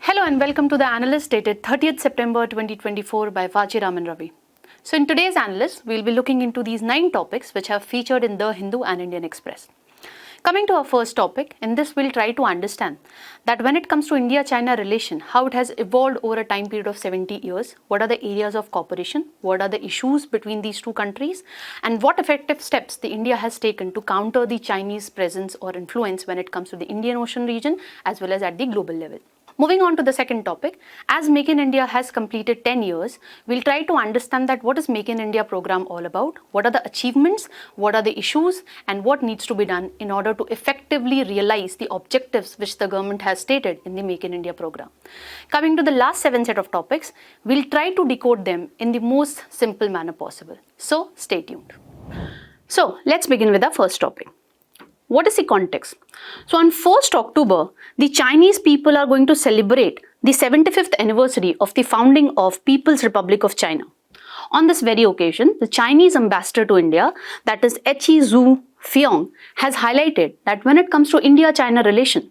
Hello and welcome to the Analyst dated 30th September 2024 by Vajiram And Ravi. So in today's Analyst, we'll be looking into these 9 topics which have featured in The Hindu and Indian Express. Coming to our first topic, in this we'll try to understand that when it comes to India-China relation, how it has evolved over a time period of 70 years, what are the areas of cooperation, what are the issues between these two countries, and what effective steps the India has taken to counter the Chinese presence or influence when it comes to the Indian Ocean region as well as at the global level. Moving on to the second topic, as Make in India has completed 10 years, we'll try to understand that what is Make in India program all about, what are the achievements, what are the issues, and what needs to be done in order to effectively realize the objectives which the government has stated in the Make in India program. Coming to the last 7 set of topics, we'll try to decode them in the most simple manner possible. So stay tuned. So let's begin with the first topic. What is the context? So on 1st October, the Chinese people are going to celebrate the 75th anniversary of the founding of People's Republic of China. On this very occasion, the Chinese ambassador to India, that is He Zhu Fiong, has highlighted that when it comes to India-China relation,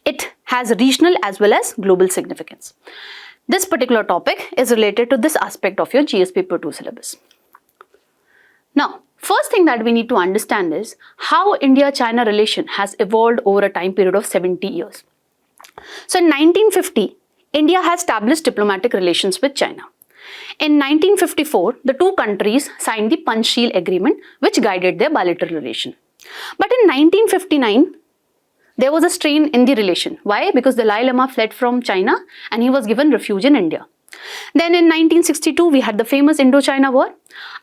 it has regional as well as global significance. This particular topic is related to this aspect of your GS Paper 2 syllabus. Now, first thing that we need to understand is how India-China relation has evolved over a time period of 70 years. So in 1950, India has established diplomatic relations with China. In 1954, the two countries signed the Panchsheel Agreement, which guided their bilateral relation. But in 1959, there was a strain in the relation. Why? Because the Dalai Lama fled from China and he was given refuge in India. Then in 1962, we had the famous Indo-China War.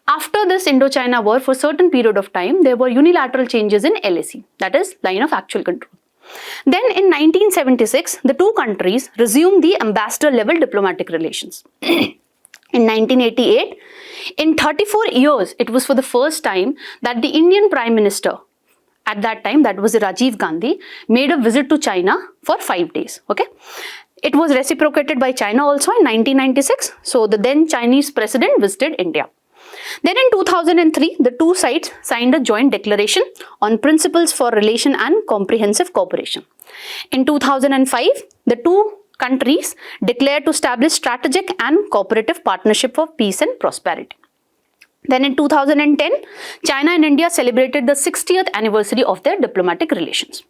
After this Indo-China War, for a certain period of time, there were unilateral changes in LAC, that is, line of actual control. Then in 1976, the two countries resumed the ambassador level diplomatic relations. In 1988, in 34 years, it was for the first time that the Indian Prime Minister, at that time, that was Rajiv Gandhi, made a visit to China for 5 days. Okay. It was reciprocated by China also in 1996. So the then Chinese president visited India. Then in 2003, the two sides signed a joint declaration on principles for relation and comprehensive cooperation. In 2005, the two countries declared to establish strategic and cooperative partnership for peace and prosperity. Then in 2010, China and India celebrated the 60th anniversary of their diplomatic relations.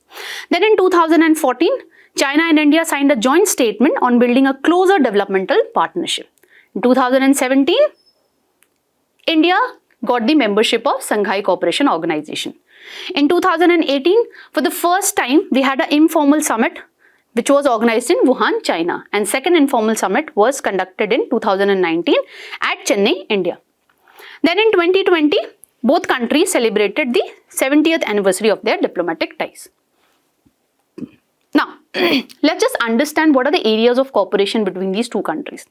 Then in 2014, China and India signed a joint statement on building a closer developmental partnership. In 2017, India got the membership of Shanghai Cooperation Organization. In 2018, for the first time, we had an informal summit which was organized in Wuhan, China, and second informal summit was conducted in 2019 at Chennai, India. Then in 2020, both countries celebrated the 70th anniversary of their diplomatic ties. Now, let's just understand what are the areas of cooperation between these two countries.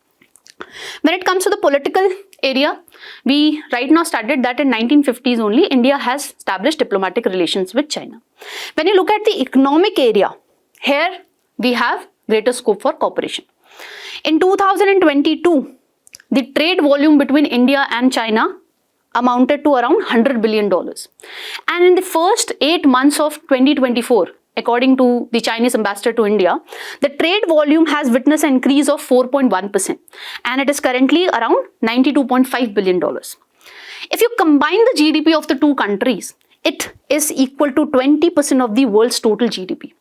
When it comes to the political area, we right now studied that in 1950s only, India has established diplomatic relations with China. When you look at the economic area, here we have greater scope for cooperation. In 2022, the trade volume between India and China amounted to around $100 billion. And in the first 8 months of 2024, according to the Chinese ambassador to India, the trade volume has witnessed an increase of 4.1% and it is currently around $92.5 billion. If you combine the GDP of the two countries, it is equal to 20% of the world's total GDP.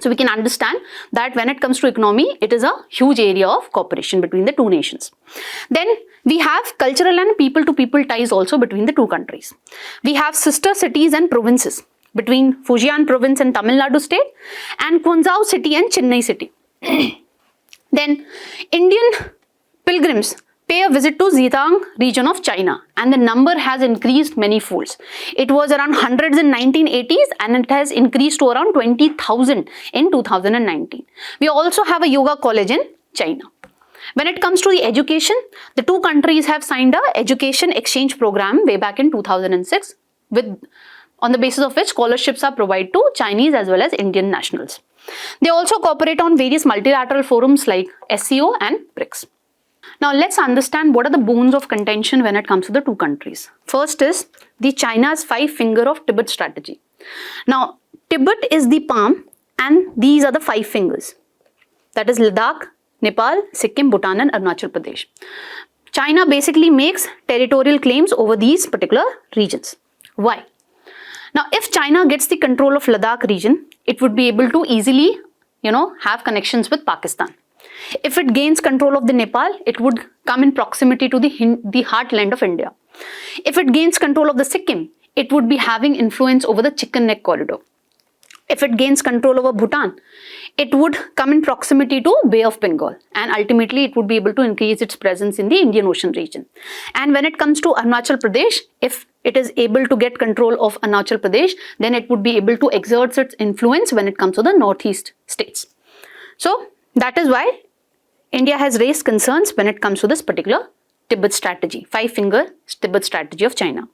So we can understand that when it comes to economy, it is a huge area of cooperation between the two nations. Then we have cultural and people-to-people ties also between the two countries. We have sister cities and provinces between Fujian province and Tamil Nadu state and Quanzhou city and Chennai city. Then Indian pilgrims pay a visit to Zhejiang region of China and the number has increased many folds. It was around hundreds in 1980s and it has increased to around 20,000 in 2019. We also have a yoga college in China. When it comes to the education, the two countries have signed a education exchange program way back in 2006 on the basis of which scholarships are provided to Chinese as well as Indian nationals. They also cooperate on various multilateral forums like SCO and BRICS. Now let's understand what are the bones of contention when it comes to the two countries. First is the China's 5 finger of Tibet strategy. Now, Tibet is the palm and these are the 5 fingers. That is Ladakh, Nepal, Sikkim, Bhutan and Arunachal Pradesh. China basically makes territorial claims over these particular regions. Why? Now, if China gets the control of Ladakh region, it would be able to easily, have connections with Pakistan. If it gains control of the Nepal, it would come in proximity to the heartland of India. If it gains control of the Sikkim, it would be having influence over the Chicken Neck corridor. If it gains control over Bhutan, it would come in proximity to Bay of Bengal, and ultimately it would be able to increase its presence in the Indian Ocean region. And when it comes to Arunachal Pradesh, if it is able to get control of Arunachal Pradesh, then it would be able to exert its influence when it comes to the northeast states. So that is why India has raised concerns when it comes to this particular Tibet strategy, 5-finger Tibet strategy of China.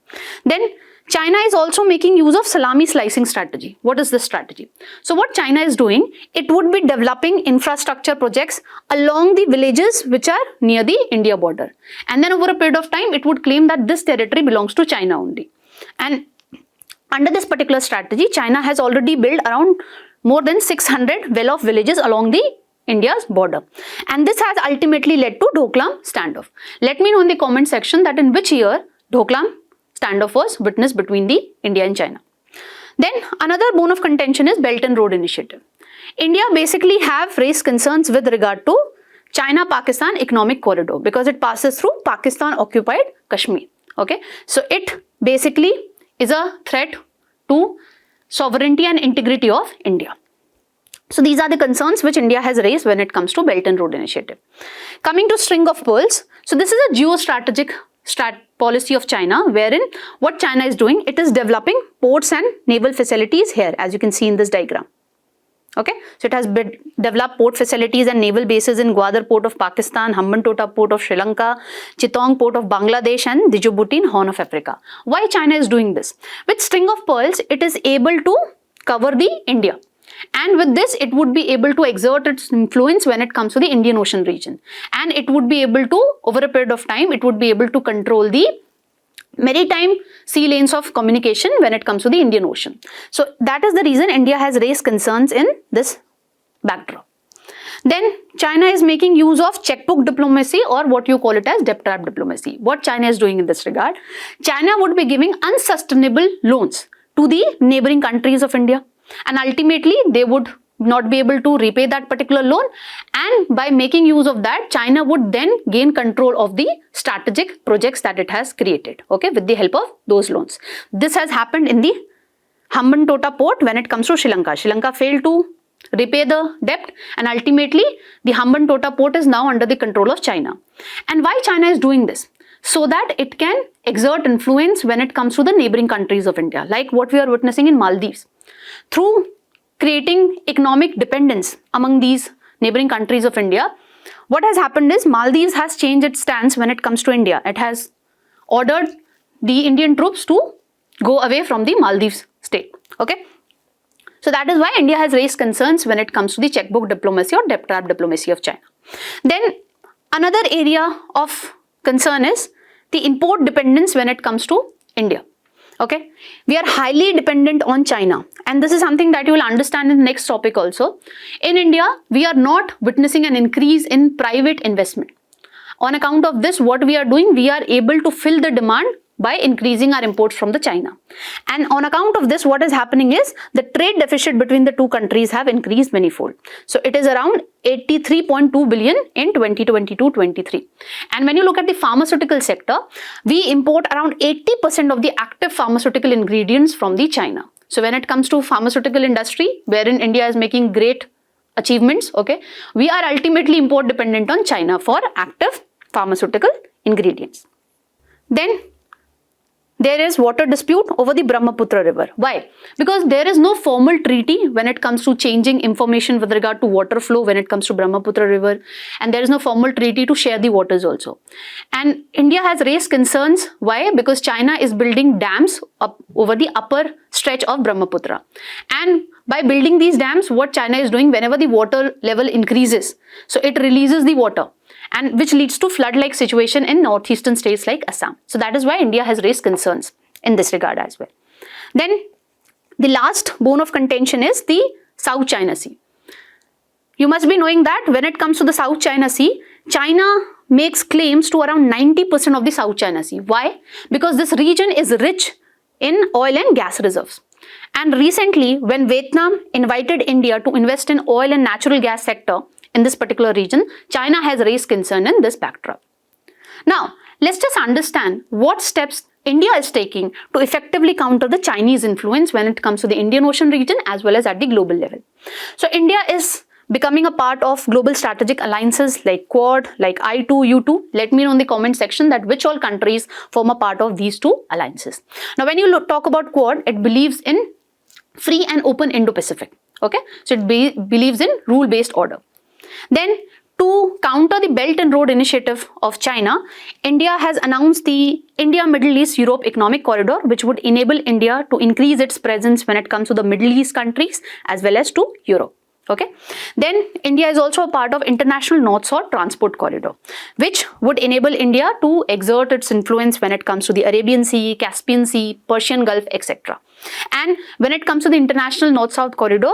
Then China is also making use of salami slicing strategy. What is this strategy? So what China is doing, it would be developing infrastructure projects along the villages which are near the India border. And then over a period of time, it would claim that this territory belongs to China only. And under this particular strategy, China has already built around more than 600 well-off villages along the India's border. And this has ultimately led to Doklam standoff. Let me know in the comment section that in which year Doklam standoff was witnessed between the India and China. Then another bone of contention is Belt and Road Initiative. India basically have raised concerns with regard to China-Pakistan economic corridor because it passes through Pakistan-occupied Kashmir. Okay, so it basically is a threat to sovereignty and integrity of India. So these are the concerns which India has raised when it comes to Belt and Road Initiative. Coming to string of pearls, so this is a geostrategic policy of China, wherein what China is doing, it is developing ports and naval facilities here, as you can see in this diagram. Okay, so it has developed port facilities and naval bases in Gwadar port of Pakistan, Hambantota port of Sri Lanka, Chittagong port of Bangladesh and Djibouti in Horn of Africa. Why China is doing this? With string of pearls, it is able to cover the India. And with this, it would be able to exert its influence when it comes to the Indian Ocean region. And it would be able to, over a period of time, it would be able to control the maritime sea lanes of communication when it comes to the Indian Ocean. So that is the reason India has raised concerns in this backdrop. Then China is making use of checkbook diplomacy, or what you call it as debt trap diplomacy. What China is doing in this regard? China would be giving unsustainable loans to the neighboring countries of India. And ultimately, they would not be able to repay that particular loan. And by making use of that, China would then gain control of the strategic projects that it has created, okay, with the help of those loans. This has happened in the Hambantota port when it comes to Sri Lanka. Sri Lanka failed to repay the debt, and ultimately, the Hambantota port is now under the control of China. And why China is doing this? So that it can exert influence when it comes to the neighboring countries of India, like what we are witnessing in Maldives. Through creating economic dependence among these neighboring countries of India, what has happened is Maldives has changed its stance when it comes to India. It has ordered the Indian troops to go away from the Maldives state. Okay. So that is why India has raised concerns when it comes to the checkbook diplomacy or debt trap diplomacy of China. Then another area of concern is the import dependence when it comes to India. Okay, we are highly dependent on China, and this is something that you will understand in the next topic also. In India, we are not witnessing an increase in private investment. On account of this, what we are doing, we are able to fill the demand by increasing our imports from the China. And on account of this, what is happening is the trade deficit between the two countries have increased manifold. So it is around 83.2 billion in 2022-23. And when you look at the pharmaceutical sector, we import around 80% of the active pharmaceutical ingredients from the China. So when it comes to pharmaceutical industry, wherein India is making great achievements, okay, we are ultimately import dependent on China for active pharmaceutical ingredients. Then there is water dispute over the Brahmaputra river. Why? Because there is no formal treaty when it comes to changing information with regard to water flow when it comes to Brahmaputra river, and there is no formal treaty to share the waters also. And India has raised concerns. Why? Because China is building dams up over the upper stretch of Brahmaputra. And by building these dams, what China is doing, whenever the water level increases, so it releases the water, and which leads to flood-like situation in northeastern states like Assam. So that is why India has raised concerns in this regard as well. Then The last bone of contention is the South China Sea. You must be knowing that when it comes to the South China Sea, China makes claims to around 90% of the South China Sea. Why? Because this region is rich in oil and gas reserves. And recently, when Vietnam invited India to invest in oil and natural gas sector in this particular region, China has raised concern in this backdrop. Now, let's just understand what steps India is taking to effectively counter the Chinese influence when it comes to the Indian Ocean region as well as at the global level. So, India is becoming a part of global strategic alliances like Quad, like I2, U2. Let me know in the comment section that which all countries form a part of these two alliances. Now, when you talk about Quad, it believes in free and open Indo-Pacific. Okay, so it believes in rule-based order. Then, to counter the Belt and Road Initiative of China, India has announced the India Middle East Europe Economic Corridor, which would enable India to increase its presence when it comes to the Middle East countries as well as to Europe. Okay. Then India is also a part of International North-South Transport Corridor, which would enable India to exert its influence when it comes to the Arabian Sea, Caspian Sea, Persian Gulf, etc. And when it comes to the International North-South Corridor,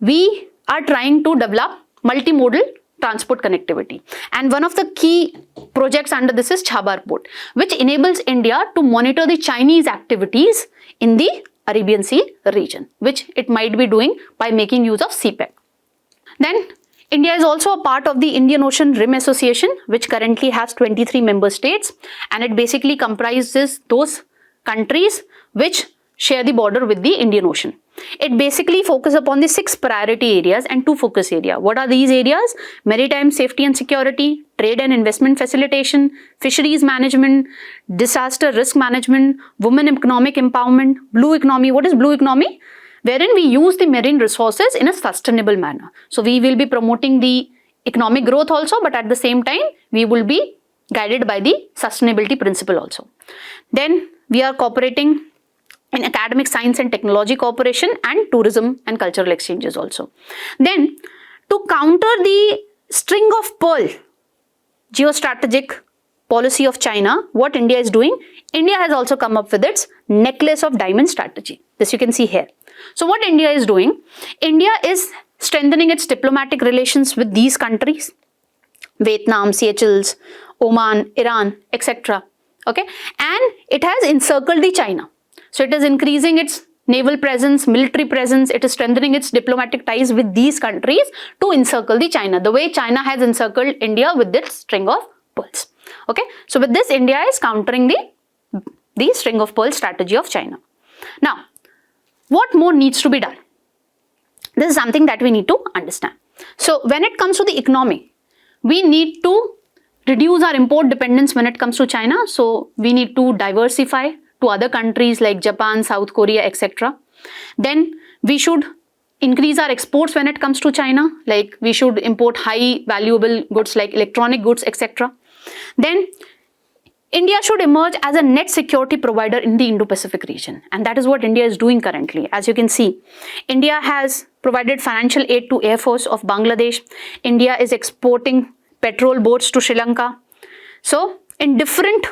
we are trying to develop multimodal transport connectivity. And one of the key projects under this is Chabar Port, which enables India to monitor the Chinese activities in the Arabian Sea region, which it might be doing by making use of CPEC. Then India is also a part of the Indian Ocean Rim Association, which currently has 23 member states, and it basically comprises those countries which share the border with the Indian Ocean. It basically focuses upon the 6 priority areas and 2 focus areas. What are these areas? Maritime safety and security, trade and investment facilitation, fisheries management, disaster risk management, women economic empowerment, blue economy. What is blue economy? Wherein we use the marine resources in a sustainable manner. So we will be promoting the economic growth also, but at the same time, we will be guided by the sustainability principle also. Then we are cooperating in academic science and technology cooperation and tourism and cultural exchanges also. Then, to counter the string of pearl geostrategic policy of China, what India is doing, India has also come up with its necklace of diamond strategy. This you can see here. So what India is doing, India is strengthening its diplomatic relations with these countries, Vietnam, Seychelles, Oman, Iran, etc. Okay, and it has encircled the China. So it is increasing its naval presence, military presence, it is strengthening its diplomatic ties with these countries to encircle the China, the way China has encircled India with its string of pearls. Okay, so with this, India is countering the string of pearls strategy of China. Now, what more needs to be done? This is something that we need to understand. So when it comes to the economy, we need to reduce our import dependence when it comes to China. So we need to diversify to other countries like Japan, South Korea, etc. Then we should increase our exports when it comes to China, like we should import high valuable goods like electronic goods, etc. Then India should emerge as a net security provider in the Indo-Pacific region, and that is what India is doing currently. As you can see, India has provided financial aid to Air Force of Bangladesh. India is exporting petrol boats to Sri Lanka. So in different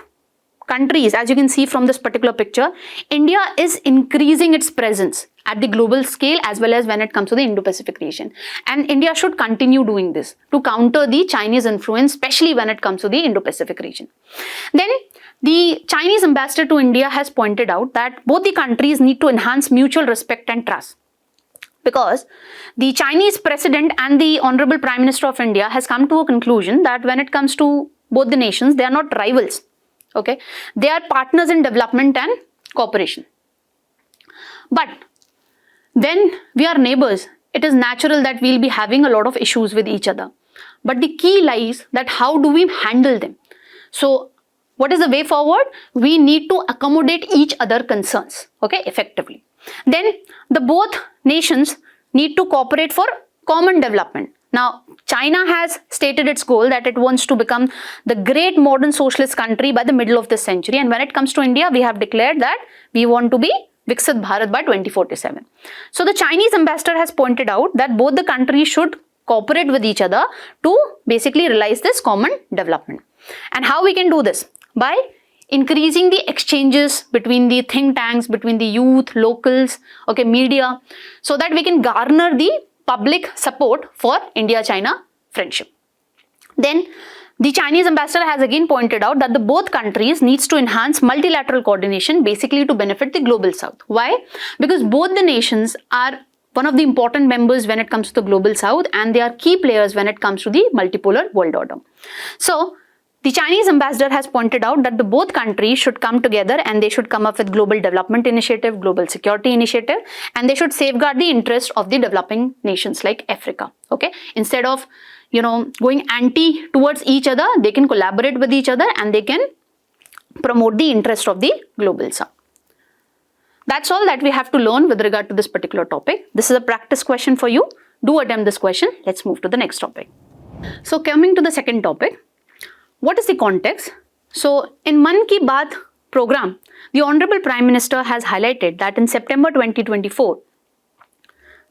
countries, as you can see from this particular picture, India is increasing its presence at the global scale as well as when it comes to the Indo-Pacific region. And India should continue doing this to counter the Chinese influence, especially when it comes to the Indo-Pacific region. Then the Chinese ambassador to India has pointed out that both the countries need to enhance mutual respect and trust, because the Chinese president and the Honorable Prime Minister of India has come to a conclusion that when it comes to both the nations, they are not rivals. Okay, they are partners in development and cooperation. But when we are neighbors, it is natural that we'll be having a lot of issues with each other. But the key lies that how do we handle them? So what is the way forward? We need to accommodate each other concerns, okay, effectively. Then the both nations need to cooperate for common development. Now, China has stated its goal that it wants to become the great modern socialist country by the middle of this century. And when it comes to India, we have declared that we want to be Viksit Bharat by 2047. So the Chinese ambassador has pointed out that both the countries should cooperate with each other to basically realize this common development. And how we can do this? By increasing the exchanges between the think tanks, between the youth, locals, okay, media, so that we can garner the public support for India-China friendship. Then the Chinese ambassador has again pointed out that the both countries needs to enhance multilateral coordination basically to benefit the global south. Why? Because both the nations are one of the important members when it comes to the global south, and they are key players when it comes to the multipolar world order. So the Chinese ambassador has pointed out that the both countries should come together and they should come up with global development initiative, global security initiative, and they should safeguard the interest of the developing nations like Africa. Okay, instead of going anti towards each other, they can collaborate with each other and they can promote the interest of the global south. That's all that we have to learn with regard to this particular topic. This is a practice question for you. Do attempt this question. Let's move to the next topic. So coming to the second topic, what is the context? So in Mann Ki Baat program, the Honorable Prime Minister has highlighted that in September 2024,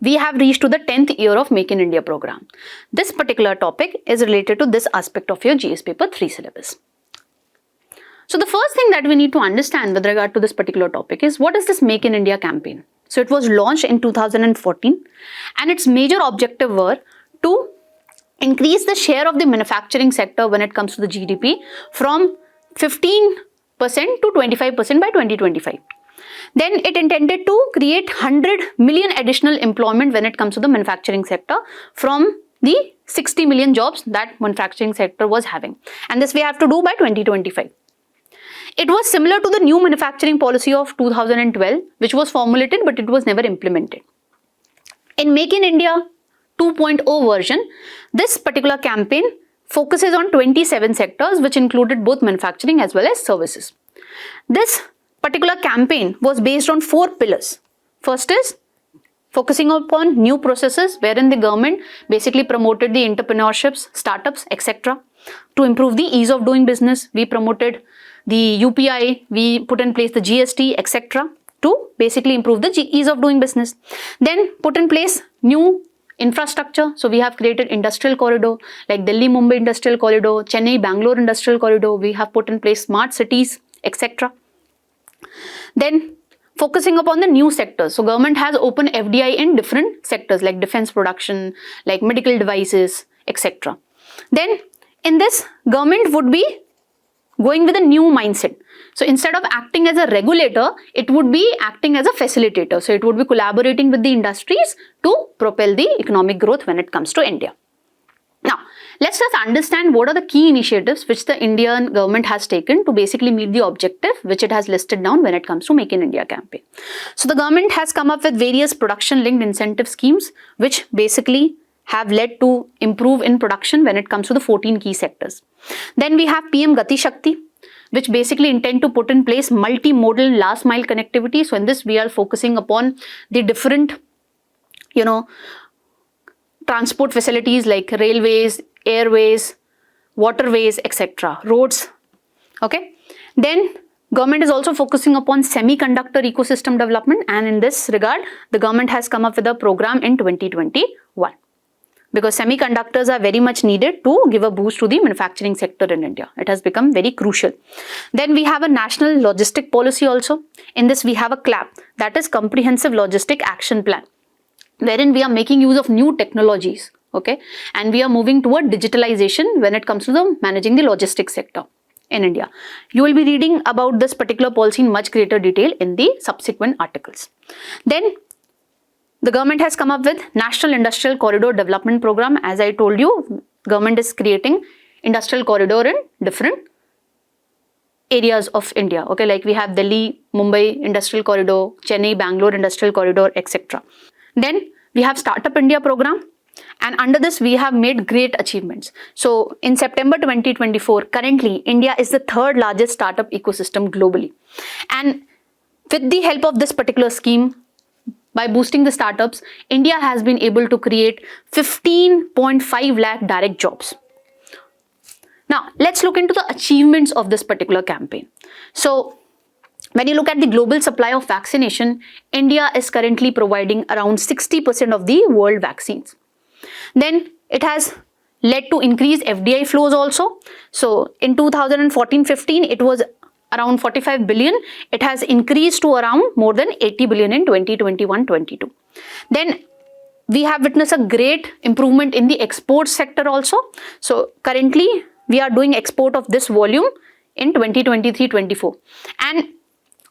we have reached to the 10th year of Make in India program. This particular topic is related to this aspect of your GS paper 3 syllabus. So the first thing that we need to understand with regard to this particular topic is, what is this Make in India campaign? So it was launched in 2014 and its major objective were to increase the share of the manufacturing sector when it comes to the GDP from 15% to 25% by 2025. Then it intended to create 100 million additional employment when it comes to the manufacturing sector from the 60 million jobs that manufacturing sector was having. And this we have to do by 2025. It was similar to the new manufacturing policy of 2012, which was formulated but it was never implemented. In Make in India 2.0 version, this particular campaign focuses on 27 sectors which included both manufacturing as well as services. This particular campaign was based on 4 pillars. First is focusing upon new processes, wherein the government basically promoted the entrepreneurships, startups, etc. To improve the ease of doing business, we promoted the UPI, we put in place the GST, etc. to basically improve the ease of doing business. Then put in place new infrastructure. So we have created industrial corridor like Delhi-Mumbai Industrial Corridor, Chennai-Bangalore Industrial Corridor. We have put in place smart cities, etc. Then focusing upon the new sectors. So government has opened FDI in different sectors like defense production, like medical devices, etc. Then in this, government would be going with a new mindset. So instead of acting as a regulator, it would be acting as a facilitator. So it would be collaborating with the industries to propel the economic growth when it comes to India. Now, let's just understand what are the key initiatives which the Indian government has taken to basically meet the objective which it has listed down when it comes to Make in India campaign. So the government has come up with various production linked incentive schemes which basically have led to improve in production when it comes to the 14 key sectors. Then we have PM Gati Shakti, which basically intend to put in place multimodal last mile connectivity. So in this we are focusing upon the different, transport facilities like railways, airways, waterways, etc. roads. Okay. Then government is also focusing upon semiconductor ecosystem development, and in this regard, the government has come up with a program in 2021. Because semiconductors are very much needed to give a boost to the manufacturing sector in India. It has become very crucial. Then we have a national logistic policy also. In this we have a CLAP, that is Comprehensive Logistic Action Plan, wherein we are making use of new technologies, okay, and we are moving toward digitalization when it comes to the managing the logistics sector in India. You will be reading about this particular policy in much greater detail in the subsequent articles. Then the government has come up with National Industrial Corridor Development Program. As I told you, government is creating industrial corridor in different areas of India. Okay, like we have Delhi, Mumbai Industrial Corridor, Chennai, Bangalore Industrial Corridor, etc. Then we have Startup India program, and under this we have made great achievements. So in September 2024, currently India is the 3rd largest startup ecosystem globally. And with the help of this particular scheme, by boosting the startups, India has been able to create 15.5 lakh direct jobs. Now, let's look into the achievements of this particular campaign. So, when you look at the global supply of vaccination, India is currently providing around 60% of the world vaccines. Then, it has led to increased FDI flows also. So, in 2014-15, it was around 45 billion, it has increased to around more than 80 billion in 2021-22. Then we have witnessed a great improvement in the export sector also. So currently we are doing export of this volume in 2023-24. And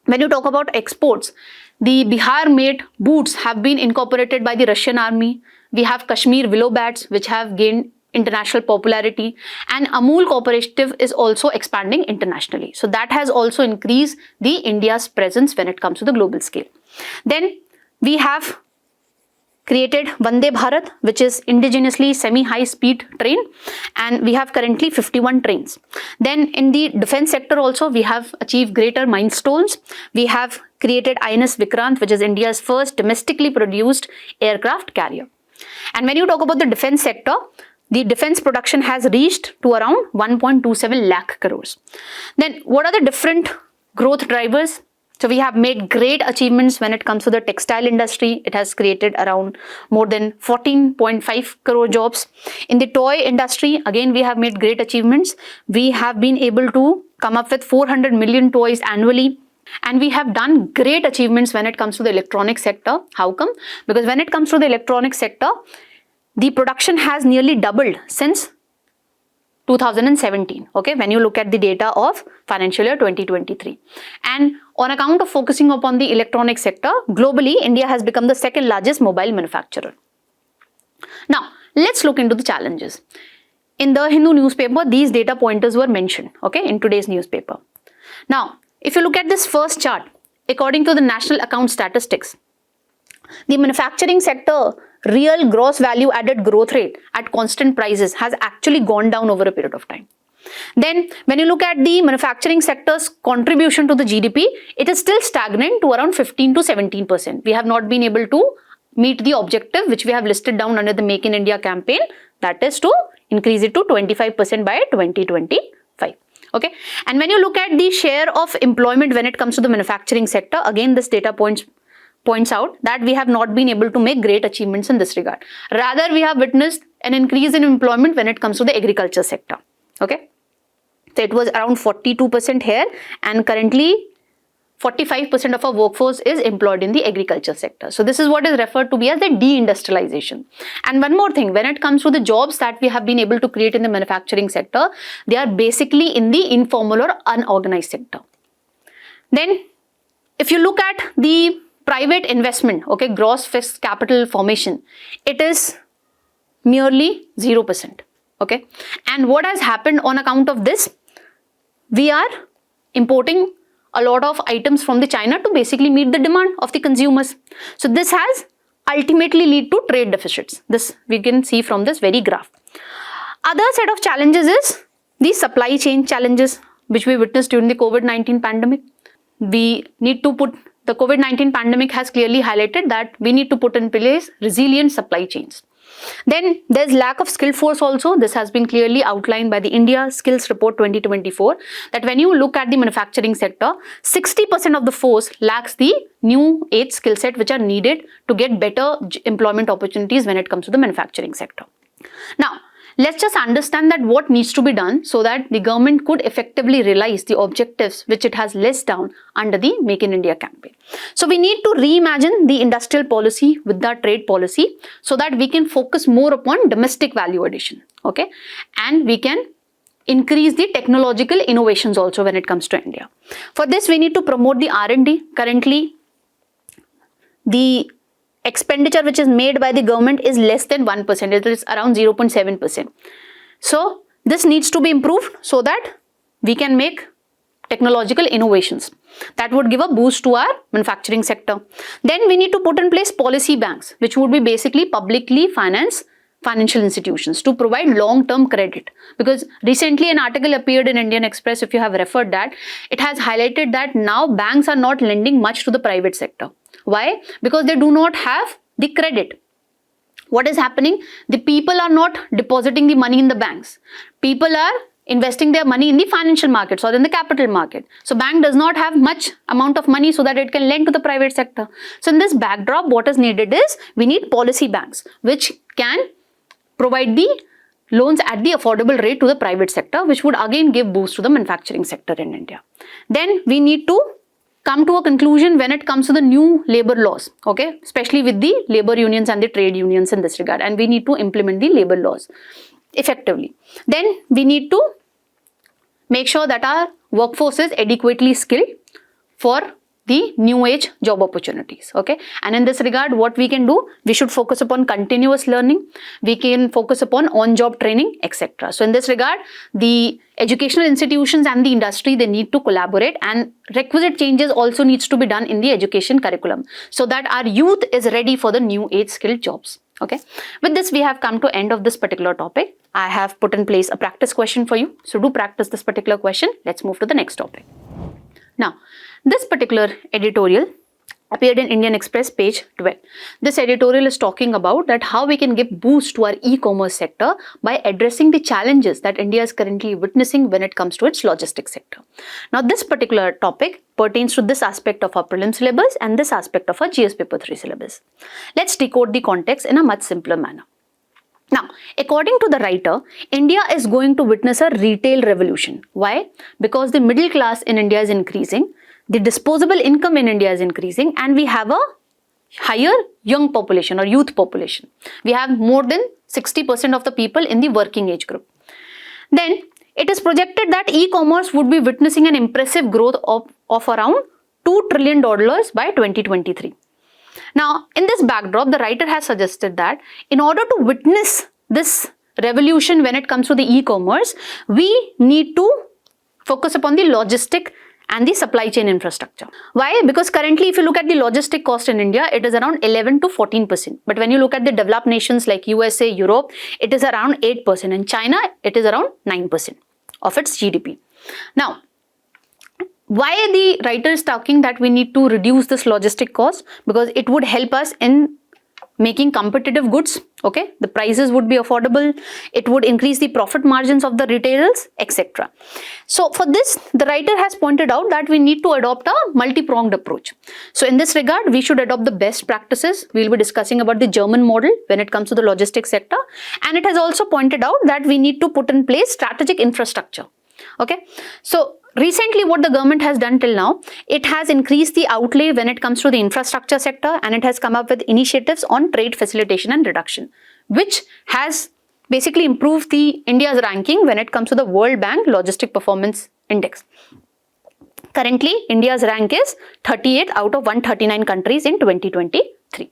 when you talk about exports, the Bihar-made boots have been incorporated by the Russian army. We have Kashmir willow bats, which have gained international popularity, and Amul cooperative is also expanding internationally. So that has also increased the India's presence when it comes to the global scale. Then we have created Vande Bharat, which is indigenously semi-high speed train, and we have currently 51 trains. Then in the defense sector also, we have achieved greater milestones. We have created INS Vikrant, which is India's first domestically produced aircraft carrier. And when you talk about the defense sector, the defense production has reached to around 1.27 lakh crores. Then what are the different growth drivers? So we have made great achievements when it comes to the textile industry. It has created around more than 14.5 crore jobs. In the toy industry, again, we have made great achievements. We have been able to come up with 400 million toys annually. And we have done great achievements when it comes to the electronic sector. How come? Because when it comes to the electronic sector, the production has nearly doubled since 2017, okay, when you look at the data of financial year 2023. And on account of focusing upon the electronic sector, globally, India has become the second largest mobile manufacturer. Now, let's look into the challenges. In the Hindu newspaper, these data pointers were mentioned, okay, in today's newspaper. Now, if you look at this first chart, according to the National Account Statistics, the manufacturing sector real gross value added growth rate at constant prices has actually gone down over a period of time. Then when you look at the manufacturing sector's contribution to the GDP, it is still stagnant to around 15 to 17%. We have not been able to meet the objective which we have listed down under the Make in India campaign, that is to increase it to 25% by 2025. Okay, and when you look at the share of employment when it comes to the manufacturing sector, again this data points out that we have not been able to make great achievements in this regard. Rather, we have witnessed an increase in employment when it comes to the agriculture sector. Okay, so it was around 42% here, and currently 45% of our workforce is employed in the agriculture sector. So this is what is referred to be as the deindustrialization. And one more thing, when it comes to the jobs that we have been able to create in the manufacturing sector, they are basically in the informal or unorganized sector. Then if you look at the private investment, okay, gross fixed capital formation, it is merely 0%. Okay, and what has happened on account of this? We are importing a lot of items from the China to basically meet the demand of the consumers. So this has ultimately lead to trade deficits. This we can see from this very graph. Other set of challenges is the supply chain challenges which we witnessed during the COVID-19 pandemic. We need to put the COVID-19 pandemic has clearly highlighted that we need to put in place resilient supply chains. Then there's lack of skilled force also. This has been clearly outlined by the India Skills Report 2024 that when you look at the manufacturing sector, 60% of the force lacks the new age skill set which are needed to get better employment opportunities when it comes to the manufacturing sector. Now, let's just understand that what needs to be done so that the government could effectively realize the objectives which it has listed down under the Make in India campaign. So we need to reimagine the industrial policy with the trade policy so that we can focus more upon domestic value addition, okay, and we can increase the technological innovations also when it comes to India. For this, we need to promote the R&D. Currently, the expenditure which is made by the government is less than 1%, it is around 0.7%. So this needs to be improved so that we can make technological innovations that would give a boost to our manufacturing sector. Then we need to put in place policy banks which would be basically publicly financed financial institutions to provide long-term credit, because recently an article appeared in Indian Express, if you have referred that, it has highlighted that now banks are not lending much to the private sector. Why? Because they do not have the credit. What is happening? The people are not depositing the money in the banks. People are investing their money in the financial markets or in the capital market. So bank does not have much amount of money so that it can lend to the private sector. So in this backdrop, what is needed is we need policy banks which can provide the loans at the affordable rate to the private sector, which would again give boost to the manufacturing sector in India. Then we need to come to a conclusion when it comes to the new labor laws, okay, especially with the labor unions and the trade unions in this regard, and we need to implement the labor laws effectively. Then we need to make sure that our workforce is adequately skilled for the new age job opportunities, okay. And in this regard, what we can do, we should focus upon continuous learning, we can focus upon on-job training, etc. So in this regard, the educational institutions and the industry, they need to collaborate, and requisite changes also needs to be done in the education curriculum so that our youth is ready for the new age skilled jobs, okay. With this, we have come to end of this particular topic. I have put in place a practice question for you, so do practice this particular question. Let's move to the next topic. Now, this particular editorial appeared in Indian Express page 12. This editorial is talking about that how we can give boost to our e-commerce sector by addressing the challenges that India is currently witnessing when it comes to its logistics sector. Now, this particular topic pertains to this aspect of our prelim syllabus and this aspect of our GS paper 3 syllabus. Let's decode the context in a much simpler manner. Now, according to the writer, India is going to witness a retail revolution. Why? Because the middle class in India is increasing, the disposable income in India is increasing, and we have a higher young population or youth population. We have more than 60% of the people in the working age group. Then, it is projected that e-commerce would be witnessing an impressive growth of around $2 trillion by 2023. Now, in this backdrop, the writer has suggested that in order to witness this revolution when it comes to the e-commerce, we need to focus upon the logistic and the supply chain infrastructure. Why? Because currently, if you look at the logistic cost in India, it is around 11 to 14%. But when you look at the developed nations like USA, Europe, it is around 8%. In China, it is around 9% of its GDP. Now, why the writer is talking that we need to reduce this logistic cost? Because it would help us in making competitive goods, okay? The prices would be affordable, it would increase the profit margins of the retailers, etc. So for this, the writer has pointed out that we need to adopt a multi-pronged approach. So in this regard, we should adopt the best practices. We will be discussing about the German model when it comes to the logistics sector. And it has also pointed out that we need to put in place strategic infrastructure, okay? So recently, what the government has done till now, it has increased the outlay when it comes to the infrastructure sector, and it has come up with initiatives on trade facilitation and reduction, which has basically improved the India's ranking when it comes to the World Bank Logistic Performance Index. Currently, India's rank is 38 out of 139 countries in 2023.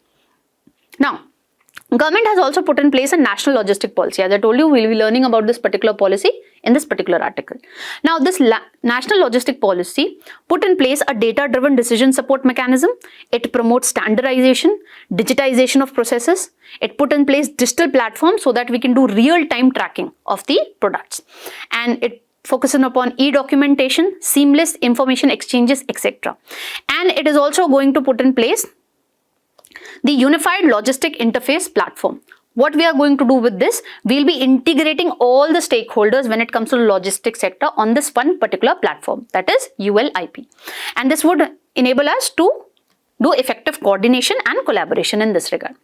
Now, government has also put in place a national logistic policy. As I told you, we will be learning about this particular policy in this particular article. Now, this national logistic policy put in place a data-driven decision support mechanism. It promotes standardization, digitization of processes. It put in place digital platforms so that we can do real-time tracking of the products. And it focuses upon e-documentation, seamless information exchanges, etc. And it is also going to put in place the Unified Logistic Interface Platform. What we are going to do with this, we will be integrating all the stakeholders when it comes to the logistics sector on this one particular platform, that is ULIP. And this would enable us to do effective coordination and collaboration in this regard.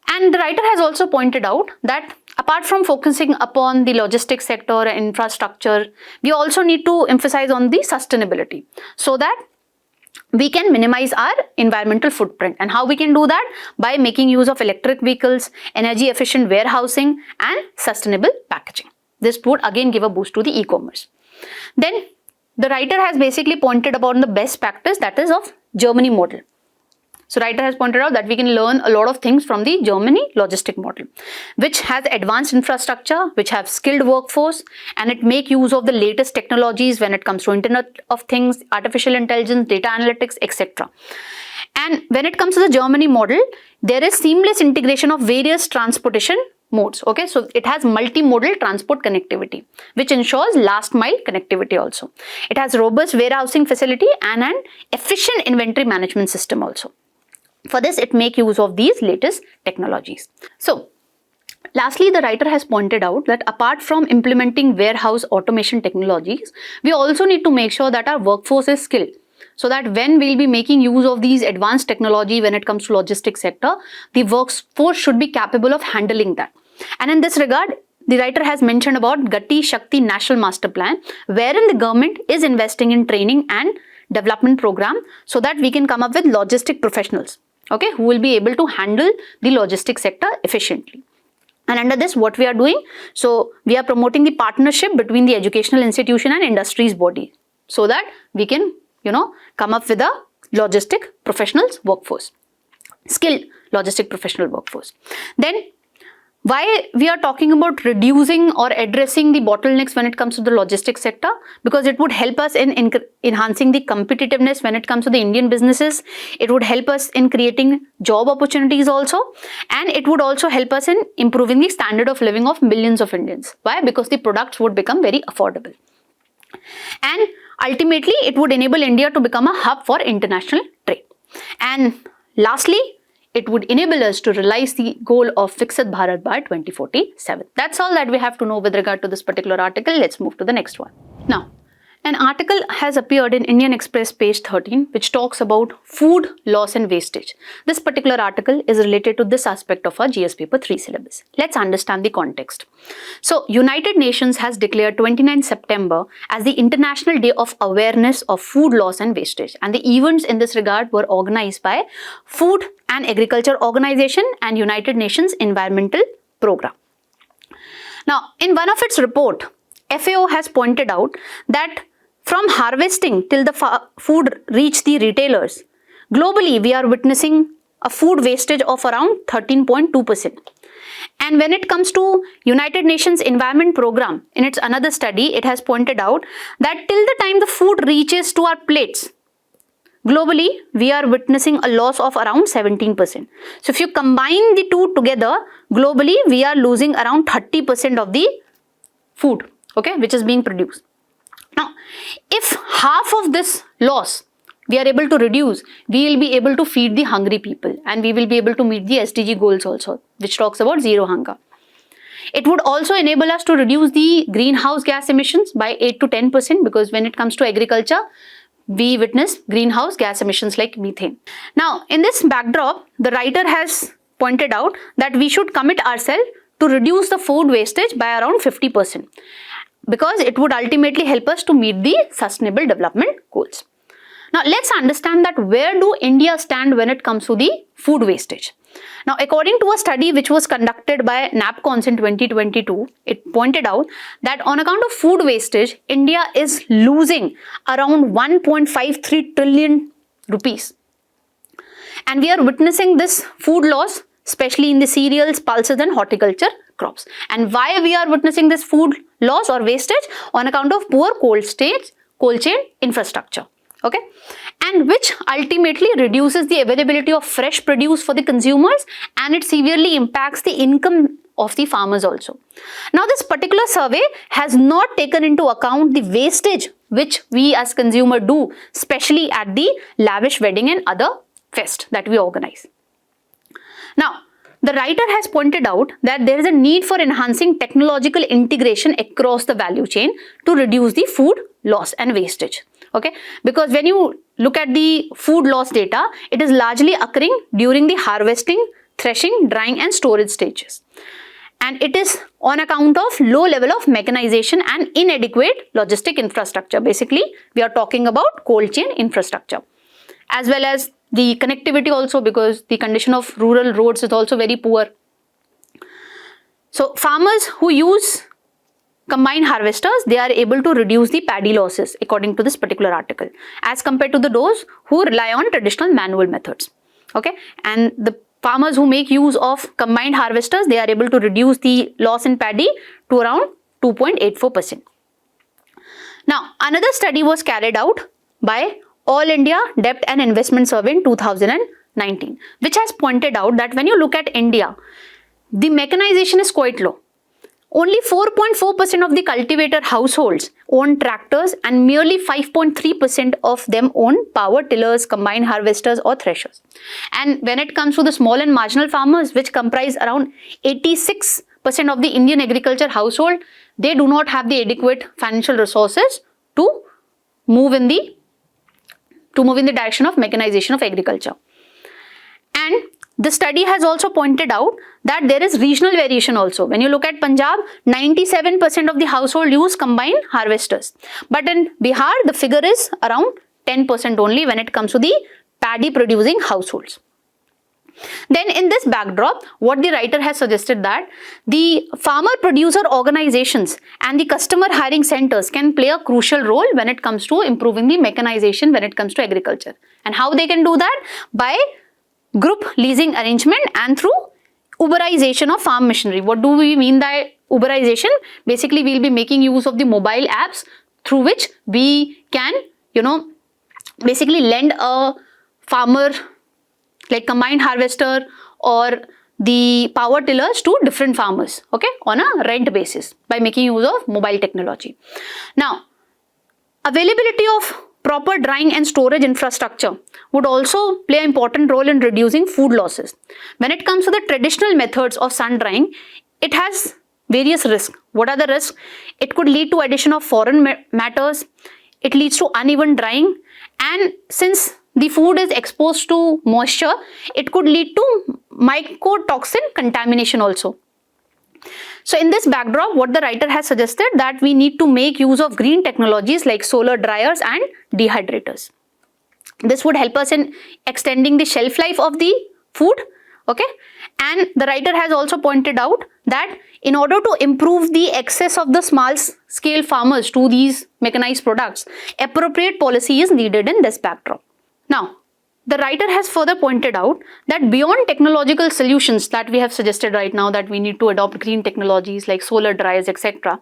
And the writer has also pointed out that apart from focusing upon the logistics sector and infrastructure, we also need to emphasize on the sustainability so that we can minimize our environmental footprint. And how we can do that? By making use of electric vehicles, energy efficient warehousing and sustainable packaging. This would again give a boost to the e-commerce. Then the writer has basically pointed about the best practice, that is of Germany model. So writer has pointed out that we can learn a lot of things from the Germany logistic model, which has advanced infrastructure, which have skilled workforce, and it make use of the latest technologies when it comes to Internet of Things, artificial intelligence, data analytics, etc. And when it comes to the Germany model, there is seamless integration of various transportation modes. Okay, so it has multimodal transport connectivity, which ensures last mile connectivity also. It has robust warehousing facility and an efficient inventory management system also. For this, it make use of these latest technologies. So, lastly, the writer has pointed out that apart from implementing warehouse automation technologies, we also need to make sure that our workforce is skilled, so that when we'll be making use of these advanced technology when it comes to logistics sector, the workforce should be capable of handling that. And in this regard, the writer has mentioned about Gati Shakti National Master Plan, wherein the government is investing in training and development program so that we can come up with logistic professionals, okay, who will be able to handle the logistics sector efficiently. And under this, what we are doing? So we are promoting the partnership between the educational institution and industries body so that we can, come up with a logistic professionals workforce, skilled logistic professional workforce. Then why we are talking about reducing or addressing the bottlenecks when it comes to the logistics sector? Because it would help us in enhancing the competitiveness when it comes to the Indian businesses. It would help us in creating job opportunities also. And it would also help us in improving the standard of living of millions of Indians. Why? Because the products would become very affordable. And ultimately, it would enable India to become a hub for international trade. And lastly, it would enable us to realize the goal of Viksit Bharat by 2047. That's all that we have to know with regard to this particular article. Let's move to the next one. Now, an article has appeared in Indian Express page 13, which talks about food loss and wastage. This particular article is related to this aspect of our GS paper 3 syllabus. Let's understand the context. So, United Nations has declared 29 September as the International Day of Awareness of Food Loss and Wastage. And the events in this regard were organized by Food and Agriculture Organization and United Nations Environmental Program. Now, in one of its report, FAO has pointed out that from harvesting till the food reach the retailers, globally we are witnessing a food wastage of around 13.2%. And when it comes to United Nations Environment Program, in its another study, it has pointed out that till the time the food reaches to our plates, globally we are witnessing a loss of around 17%. So if you combine the two together, globally we are losing around 30% of the food, okay, which is being produced. Now, if half of this loss we are able to reduce, we will be able to feed the hungry people and we will be able to meet the SDG goals also, which talks about zero hunger. It would also enable us to reduce the greenhouse gas emissions by 8 to 10% because when it comes to agriculture, we witness greenhouse gas emissions like methane. Now, in this backdrop, the writer has pointed out that we should commit ourselves to reduce the food wastage by around 50%. Because it would ultimately help us to meet the sustainable development goals. Now, let's understand that where do India stand when it comes to the food wastage. Now, according to a study which was conducted by NAPCONS in 2022, it pointed out that on account of food wastage, India is losing around 1.53 trillion rupees. And we are witnessing this food loss, especially in the cereals, pulses and horticulture crops. And why we are witnessing this food loss or wastage? On account of poor cold chain infrastructure, okay, and which ultimately reduces the availability of fresh produce for the consumers and it severely impacts the income of the farmers also. Now, this particular survey has not taken into account the wastage which we as consumer do, especially at the lavish wedding and other fest that we organize. Now, the writer has pointed out that there is a need for enhancing technological integration across the value chain to reduce the food loss and wastage. Okay, because when you look at the food loss data, it is largely occurring during the harvesting, threshing, drying and storage stages. And it is on account of low level of mechanization and inadequate logistic infrastructure. Basically, we are talking about cold chain infrastructure, as well as the connectivity also, because the condition of rural roads is also very poor. So farmers who use combined harvesters, they are able to reduce the paddy losses according to this particular article as compared to those who rely on traditional manual methods. Okay, and the farmers who make use of combined harvesters, they are able to reduce the loss in paddy to around 2.84%. Now, another study was carried out by All India Debt and Investment Survey in 2019, which has pointed out that when you look at India, the mechanization is quite low. Only 4.4% of the cultivator households own tractors and merely 5.3% of them own power tillers, combined harvesters or threshers. And when it comes to the small and marginal farmers, which comprise around 86% of the Indian agriculture household, they do not have the adequate financial resources to move in the direction of mechanization of agriculture. And the study has also pointed out that there is regional variation also. When you look at Punjab, 97% of the household use combined harvesters. But in Bihar, the figure is around 10% only when it comes to the paddy producing households. Then in this backdrop, what the writer has suggested that the farmer producer organizations and the customer hiring centers can play a crucial role when it comes to improving the mechanization when it comes to agriculture. And how they can do that? By group leasing arrangement and through Uberization of farm machinery. What do we mean by Uberization? Basically, we'll be making use of the mobile apps through which we can, basically lend a farmer like combined harvester or the power tillers to different farmers, okay, on a rent basis by making use of mobile technology. Now, availability of proper drying and storage infrastructure would also play an important role in reducing food losses. When it comes to the traditional methods of sun drying, it has various risks. What are the risks? It could lead to addition of foreign matters. It leads to uneven drying, and since the food is exposed to moisture, it could lead to mycotoxin contamination also. So in this backdrop, what the writer has suggested that we need to make use of green technologies like solar dryers and dehydrators. This would help us in extending the shelf life of the food, okay? And the writer has also pointed out that in order to improve the access of the small scale farmers to these mechanized products, appropriate policy is needed in this backdrop. Now, the writer has further pointed out that beyond technological solutions that we have suggested right now, that we need to adopt green technologies like solar dryers, etc.,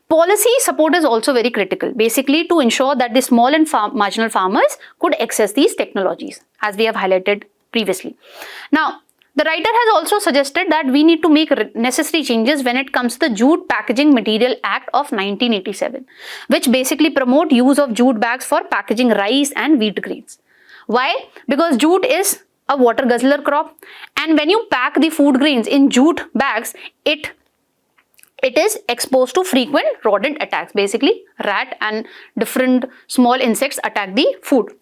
policy support is also very critical, basically to ensure that the small and marginal farmers could access these technologies, as we have highlighted previously. Now, the writer has also suggested that we need to make necessary changes when it comes to the Jute Packaging Material Act of 1987, which basically promote use of jute bags for packaging rice and wheat grains. Why? Because jute is a water guzzler crop, and when you pack the food grains in jute bags, it is exposed to frequent rodent attacks. Basically, rat and different small insects attack the food.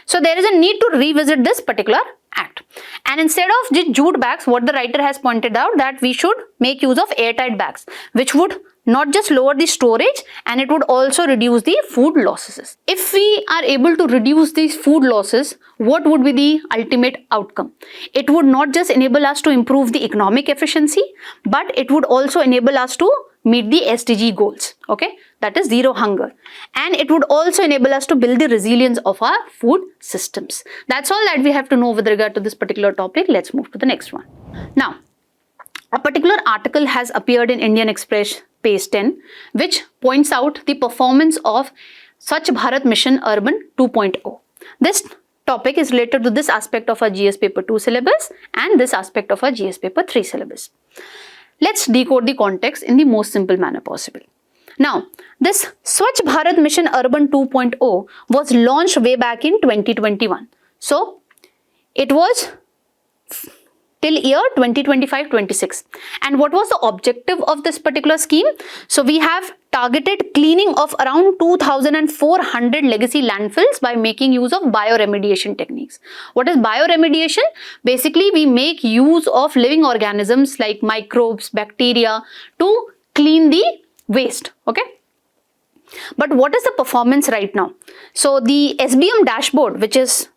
So there is a need to revisit this particular act. And instead of the jute bags, what the writer has pointed out that we should make use of airtight bags, which would not just lower the storage, and it would also reduce the food losses. If we are able to reduce these food losses, what would be the ultimate outcome? It would not just enable us to improve the economic efficiency, but it would also enable us to meet the SDG goals, okay? That is zero hunger. And it would also enable us to build the resilience of our food systems. That's all that we have to know with regard to this particular topic. Let's move to the next one. Now, a particular article has appeared in Indian Express page 10, which points out the performance of Swachh Bharat Mission Urban 2.0. This topic is related to this aspect of our GS paper 2 syllabus and this aspect of our GS paper 3 syllabus. Let's decode the context in the most simple manner possible. Now, this Swachh Bharat Mission Urban 2.0 was launched way back in 2021. So, it was till year 2025-26. And what was the objective of this particular scheme? So we have targeted cleaning of around 2,400 legacy landfills by making use of bioremediation techniques. What is bioremediation? Basically, we make use of living organisms like microbes, bacteria to clean the waste, okay? But what is the performance right now? So the SBM dashboard, which is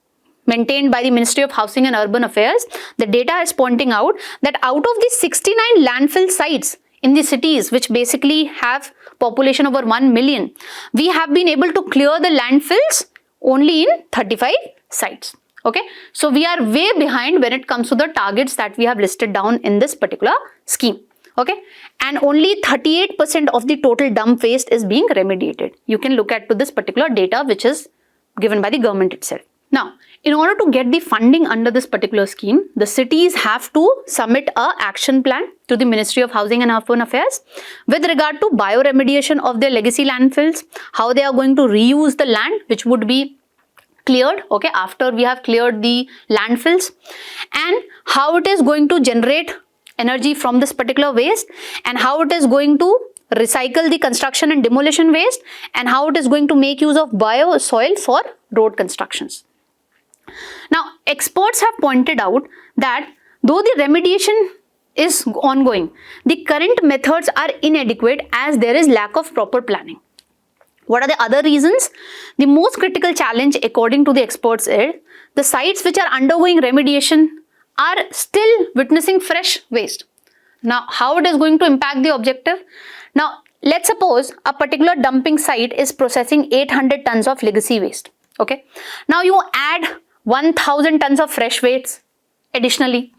maintained by the Ministry of Housing and Urban Affairs, the data is pointing out that out of the 69 landfill sites in the cities, which basically have population over 1 million, we have been able to clear the landfills only in 35 sites. Okay, so we are way behind when it comes to the targets that we have listed down in this particular scheme. Okay, and only 38% of the total dump waste is being remediated. You can look at to this particular data which is given by the government itself. Now, in order to get the funding under this particular scheme, the cities have to submit an action plan to the Ministry of Housing and Urban Affairs with regard to bioremediation of their legacy landfills, how they are going to reuse the land which would be cleared, okay, after we have cleared the landfills, and how it is going to generate energy from this particular waste, and how it is going to recycle the construction and demolition waste, and how it is going to make use of biosoil for road constructions. Now, experts have pointed out that though the remediation is ongoing, the current methods are inadequate as there is lack of proper planning. What are the other reasons? The most critical challenge according to the experts is the sites which are undergoing remediation are still witnessing fresh waste. Now, how it is going to impact the objective? Now, let's suppose a particular dumping site is processing 800 tons of legacy waste. Okay. Now, you add 1000 tons of fresh waste additionally.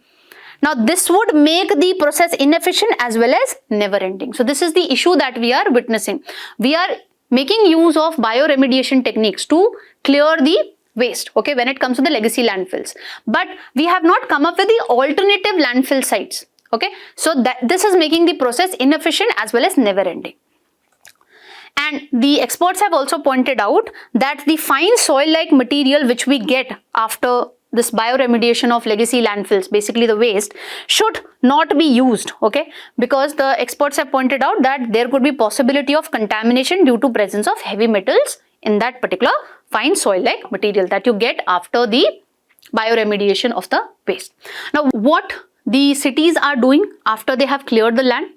Now, this would make the process inefficient as well as never ending. So, this is the issue that we are witnessing. We are making use of bioremediation techniques to clear the waste, okay, when it comes to the legacy landfills. But we have not come up with the alternative landfill sites, okay. So, this is making the process inefficient as well as never ending. And the experts have also pointed out that the fine soil-like material which we get after this bioremediation of legacy landfills, basically the waste, should not be used, okay, because the experts have pointed out that there could be possibility of contamination due to presence of heavy metals in that particular fine soil-like material that you get after the bioremediation of the waste. Now, what the cities are doing after they have cleared the land?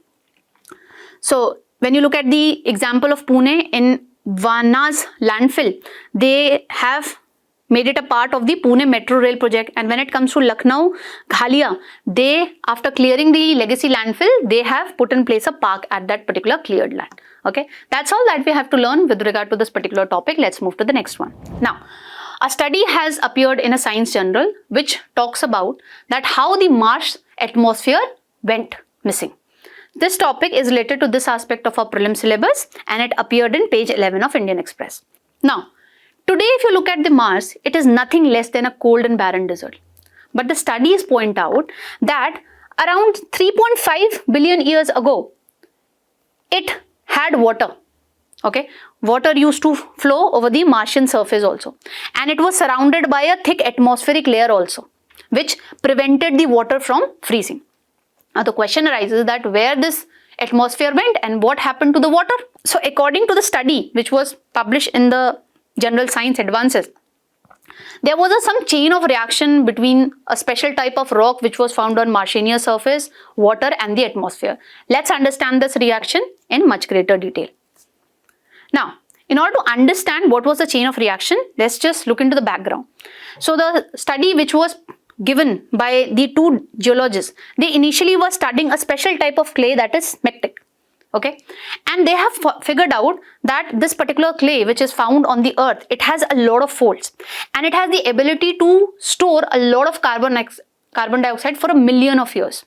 So, when you look at the example of Pune, in Vana's landfill, they have made it a part of the Pune Metro Rail project. And when it comes to Lucknow, Ghalia, they, after clearing the legacy landfill, they have put in place a park at that particular cleared land. Okay, that's all that we have to learn with regard to this particular topic. Let's move to the next one. Now, a study has appeared in a science journal which talks about that how the Mars atmosphere went missing. This topic is related to this aspect of our prelim syllabus and it appeared in page 11 of Indian Express. Now, today if you look at the Mars, it is nothing less than a cold and barren desert. But the studies point out that around 3.5 billion years ago, it had water. Okay, water used to flow over the Martian surface also. And it was surrounded by a thick atmospheric layer also, which prevented the water from freezing. Now the question arises that where this atmosphere went and what happened to the water. So according to the study which was published in the General Science Advances, there was some chain of reaction between a special type of rock which was found on Martian surface, water and the atmosphere. Let's understand this reaction in much greater detail. Now, in order to understand what was the chain of reaction, let's just look into the background. So the study which was given by the two geologists, they initially were studying a special type of clay that is smectic. Okay, and they have figured out that this particular clay which is found on the earth, it has a lot of folds and it has the ability to store a lot of carbon dioxide for 1 million of years.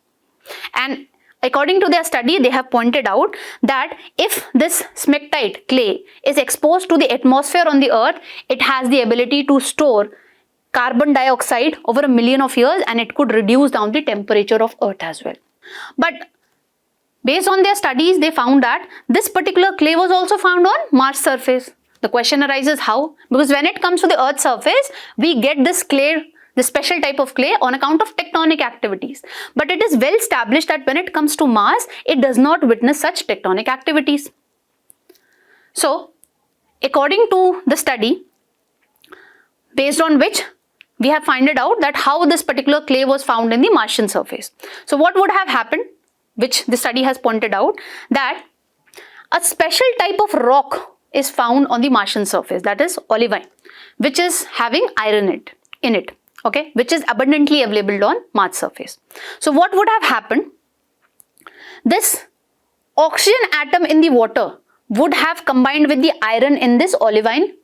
And according to their study, they have pointed out that if this smectite clay is exposed to the atmosphere on the earth, it has the ability to store carbon dioxide over 1 million of years and it could reduce down the temperature of earth as well. But based on their studies, they found that this particular clay was also found on Mars surface. The question arises how? Because when it comes to the earth surface, we get this clay, this special type of clay on account of tectonic activities. But it is well established that when it comes to Mars, it does not witness such tectonic activities. So, according to the study, based on which we have found out that how this particular clay was found in the Martian surface. So, what would have happened, which the study has pointed out, that a special type of rock is found on the Martian surface, that is olivine, which is having iron in it, okay, which is abundantly available on Mars surface. So what would have happened? This oxygen atom in the water would have combined with the iron in this olivine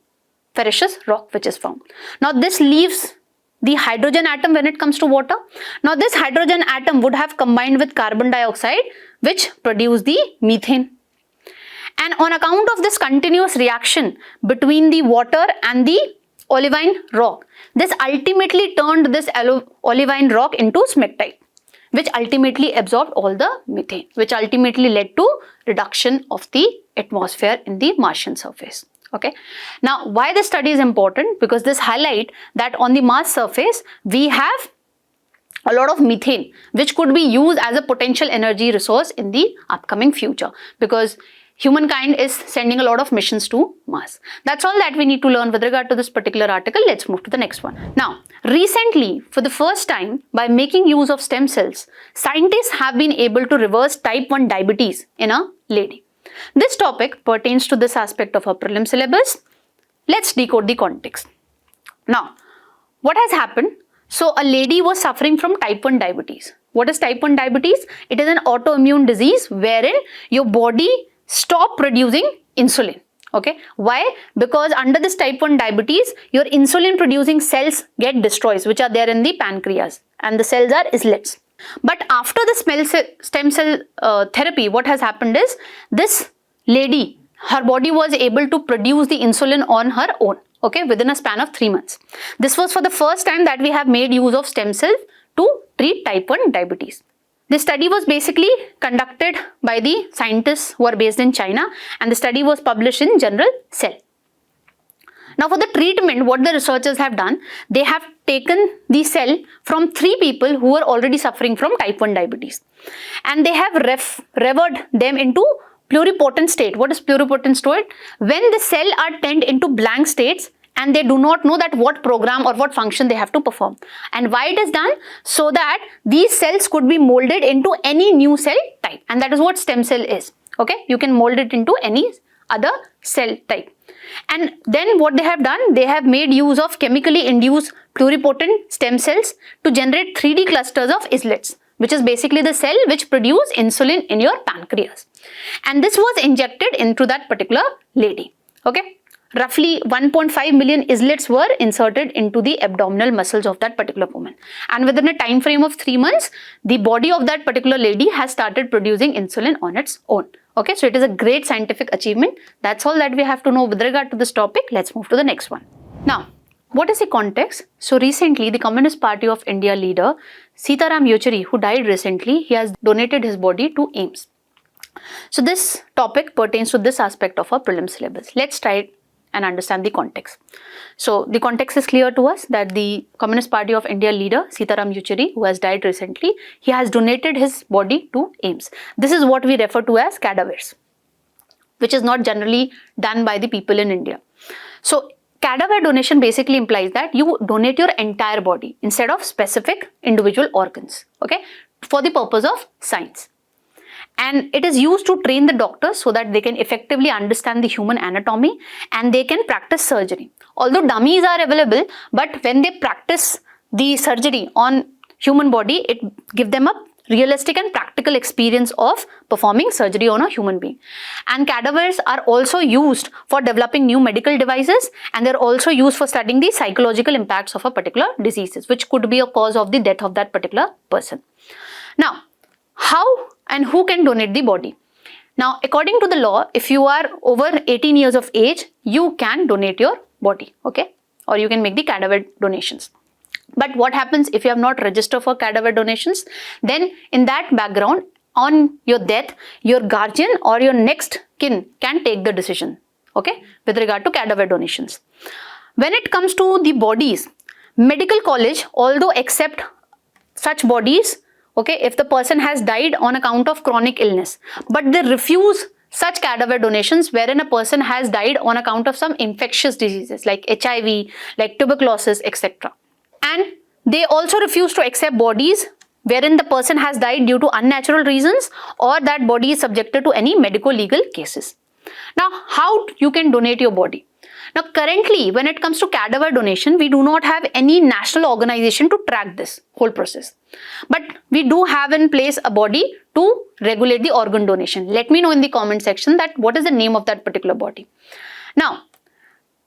ferruginous rock which is found. Now this leaves the hydrogen atom when it comes to water. Now this hydrogen atom would have combined with carbon dioxide which produce the methane. And on account of this continuous reaction between the water and the olivine rock, this ultimately turned this olivine rock into smectite, which ultimately absorbed all the methane, which ultimately led to reduction of the atmosphere in the Martian surface. Okay. Now, why this study is important? Because this highlight that on the Mars surface, we have a lot of methane, which could be used as a potential energy resource in the upcoming future. Because humankind is sending a lot of missions to Mars. That's all that we need to learn with regard to this particular article. Let's move to the next one. Now, recently, for the first time, by making use of stem cells, scientists have been able to reverse type 1 diabetes in a lady. This topic pertains to this aspect of our prelim syllabus. Let's decode the context. Now, what has happened? So, a lady was suffering from type 1 diabetes. What is type 1 diabetes? It is an autoimmune disease wherein your body stop producing insulin. Okay, why? Because under this type 1 diabetes, your insulin producing cells get destroyed, which are there in the pancreas, and the cells are islets. But after the stem cell therapy, what has happened is this lady, her body was able to produce the insulin on her own, okay, within a span of 3 months. This was for the first time that we have made use of stem cells to treat type 1 diabetes. This study was basically conducted by the scientists who are based in China, and the study was published in Journal Cell. Now, for the treatment, what the researchers have done, they have taken the cell from 3 people who were already suffering from type 1 diabetes, and they have revered them into pluripotent state. What is pluripotent state? When the cell are turned into blank states and they do not know that what program or what function they have to perform. And why it is done? So that these cells could be molded into any new cell type, and that is what stem cell is. Okay, you can mold it into any other cell type. And then what they have done, they have made use of chemically induced pluripotent stem cells to generate 3D clusters of islets, which is basically the cell which produce insulin in your pancreas. And this was injected into that particular lady. Okay. Roughly 1.5 million islets were inserted into the abdominal muscles of that particular woman. And within a time frame of 3 months, the body of that particular lady has started producing insulin on its own. Okay, so it is a great scientific achievement. That's all that we have to know with regard to this topic. Let's move to the next one. Now, what is the context? So recently, the Communist Party of India leader, Sitaram Yechury, who died recently, he has donated his body to AIIMS. So this topic pertains to this aspect of our prelim syllabus. Let's try and understand the context. So the context is clear to us that the Communist Party of India leader Sitaram Yechury, who has died recently, he has donated his body to AIIMS. This is what we refer to as cadavers, which is not generally done by the people in India. So cadaver donation basically implies that you donate your entire body instead of specific individual organs, okay, for the purpose of science. And it is used to train the doctors so that they can effectively understand the human anatomy and they can practice surgery. Although dummies are available, but when they practice the surgery on human body, it gives them a realistic and practical experience of performing surgery on a human being. And cadavers are also used for developing new medical devices, and they're also used for studying the psychological impacts of a particular diseases, which could be a cause of the death of that particular person. Now, how and who can donate the body? Now, according to the law, if you are over 18 years of age, you can donate your body, okay? Or you can make the cadaver donations. But what happens if you have not registered for cadaver donations? Then in that background, on your death, your guardian or your next kin can take the decision, okay, with regard to cadaver donations. When it comes to the bodies, medical college, although accept such bodies, okay, if the person has died on account of chronic illness, but they refuse such cadaver donations wherein a person has died on account of some infectious diseases like HIV, like tuberculosis, etc. And they also refuse to accept bodies wherein the person has died due to unnatural reasons or that body is subjected to any medical legal cases. Now, how you can donate your body? Now, currently, when it comes to cadaver donation, we do not have any national organization to track this whole process. But we do have in place a body to regulate the organ donation. Let me know in the comment section that what is the name of that particular body. Now,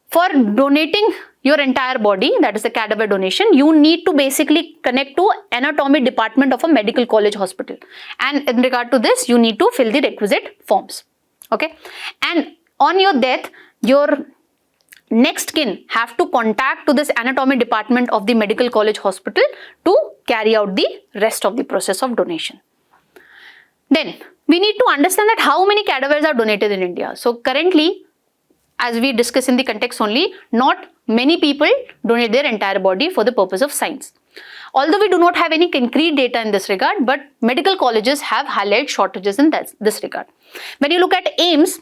for donating your entire body, that is the cadaver donation, you need to basically connect to anatomy department of a medical college hospital. And in regard to this, you need to fill the requisite forms. Okay. And on your death, your next kin have to contact to this anatomy department of the medical college hospital to carry out the rest of the process of donation. Then we need to understand that how many cadavers are donated in India. So currently, as we discuss in the context only, not many people donate their entire body for the purpose of science. Although we do not have any concrete data in this regard, but medical colleges have highlighted shortages in this regard. When you look at AIIMS,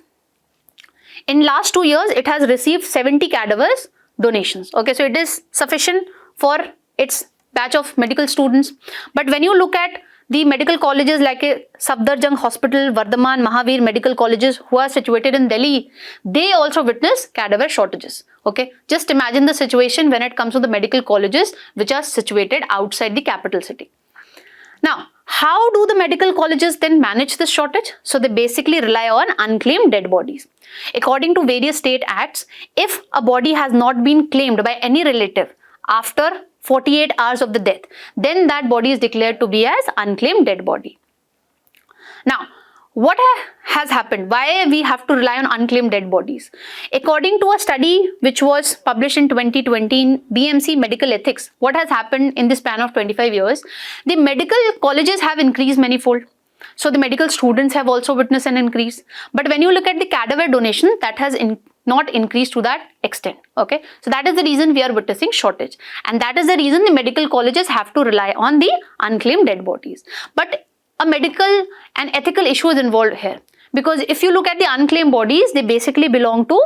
in last 2 years, it has received 70 cadavers donations. Okay, so it is sufficient for its batch of medical students. But when you look at the medical colleges like Safdarjung Hospital, Vardhaman, Mahavir medical colleges who are situated in Delhi, they also witness cadaver shortages. Okay, just imagine the situation when it comes to the medical colleges which are situated outside the capital city. Now, how do the medical colleges then manage this shortage? So they basically rely on unclaimed dead bodies. According to various state acts, if a body has not been claimed by any relative after 48 hours of the death, then that body is declared to be as unclaimed dead body. Now, what has happened? Why we have to rely on unclaimed dead bodies? According to a study which was published in 2020 in BMC Medical Ethics, what has happened in the span of 25 years? The medical colleges have increased manifold. So the medical students have also witnessed an increase. But when you look at the cadaver donation, that has not increased to that extent. Okay, so that is the reason we are witnessing shortage, and that is the reason the medical colleges have to rely on the unclaimed dead bodies. But a medical and ethical issue is involved here, because if you look at the unclaimed bodies, they basically belong to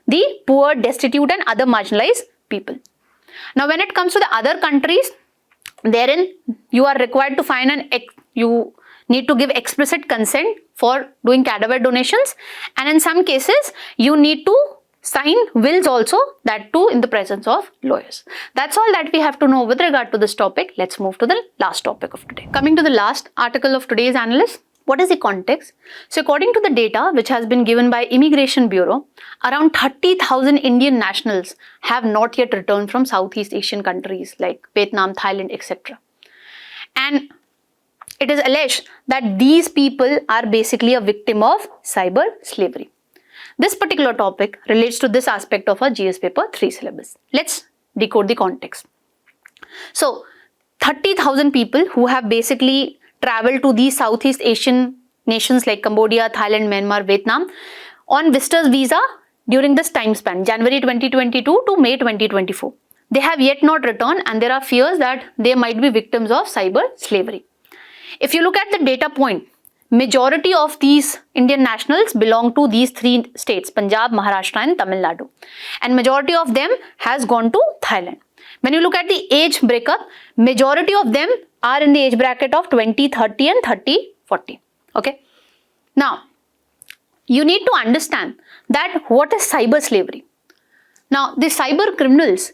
the poor, destitute and other marginalized people. Now, when it comes to the other countries, therein you are required to find you need to give explicit consent for doing cadaver donations, and in some cases you need to sign wills also, that too in the presence of lawyers. That's all that we have to know with regard to this topic. Let's move to the last topic of today. Coming to the last article of today's Analyst, what is the context? So according to the data which has been given by Immigration Bureau, around 30,000 Indian nationals have not yet returned from Southeast Asian countries like Vietnam, Thailand, etc. And it is alleged that these people are basically a victim of cyber slavery. This particular topic relates to this aspect of our GS paper 3 syllabus. Let's decode the context. So, 30,000 people who have basically traveled to these Southeast Asian nations like Cambodia, Thailand, Myanmar, Vietnam on visitor's visa during this time span, January 2022 to May 2024. They have yet not returned, and there are fears that they might be victims of cyber slavery. If you look at the data point, majority of these Indian nationals belong to these 3 states, Punjab, Maharashtra and Tamil Nadu. And majority of them has gone to Thailand. When you look at the age breakup, majority of them are in the age bracket of 20-30 and 30-40. Okay. Now, you need to understand that what is cyber slavery. Now, the cyber criminals